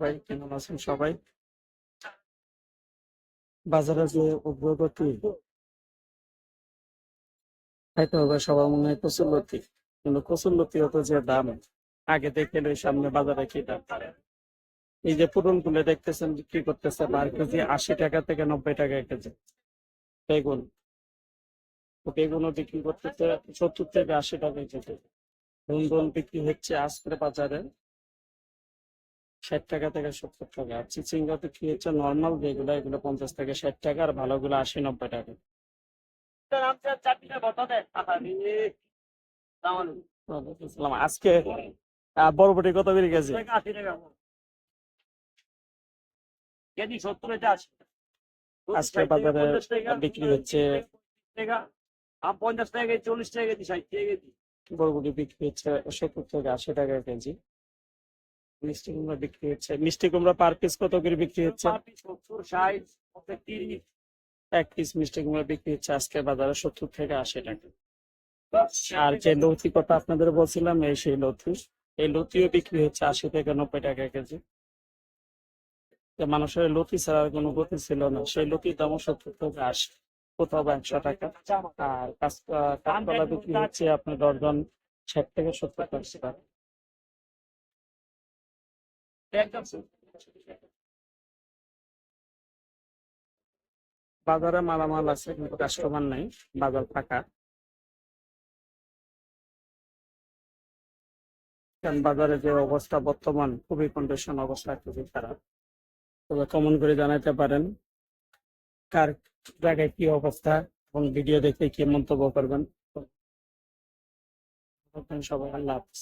ভাই কেমন আছেন সবাই? বাজারে যে উগ্রগতি, খাইতে হবে সবার মনে হয় কচুরলতি, কিন্তু কচুরলতিও তো যে দাম, আগে দেখে লই সামনে বাজারে কি দাম। এই যে পুরন গুলো দেখতেছেন বিক্রি করতেছে পার কেজি 80 টাকা থেকে 90 টাকা কেজি। বেগুন, বেগুনও বিক্রি করতেছে 70 থেকে 80 টাকা কেজি। ভুল বিক্রি হচ্ছে আজকের বাজারে 60 টাকা থেকে 70 টাকা। আর চিচিঙ্গা বিক্রি হচ্ছে নর্মাল যেগুলো, এগুলো 50 থেকে 60 টাকা, আর ভালোগুলো 80-90 টাকা। ওয়ালাইকুম আসসালাম। আজকে বরবটি কত করে গেছে? আজকে বাজারে বিক্রি হচ্ছে, বরবটি বিক্রি হচ্ছে 70 থেকে 80 টাকা কেজি। মিষ্টি কুমড়া বিক্রি হচ্ছে, মিষ্টি কুমড়া পার পিস কত করে বিক্রি হচ্ছে? এক পিস মিষ্টি কুমড়া বিক্রি হচ্ছে আজকে বাজারে 70 থেকে 80 টাকা। আর যে লতি কথা আপনাদের বলছিলাম, এই সেই লতি, এই লতিও বিক্রি হচ্ছে 80 থেকে 90 টাকা কেজি। যে মানুষের লতি ছাড়া আর কোনো গতি ছিল না, সেই লতির দামও 70 থেকে 80, কোথাও বা 100 টাকা। আর কাঁচকলা বিক্রি হচ্ছে আপনার ডর্জন 60 থেকে 70 টাকা। বাজারে মালামাল আছে কিন্তু কাস্টমার নাই, বাজার ফাঁকা। কারণ বাজারে যে অবস্থা বর্তমান, খুবই কন্ডিশন অবস্থা খুবই খারাপ। তবে কমেন্ট করে জানাতে পারেন কার জায়গায় কি অবস্থা, এবং ভিডিও দেখে কি মন্তব্য করবেন। সবাই আল্লাহ হাফেজ।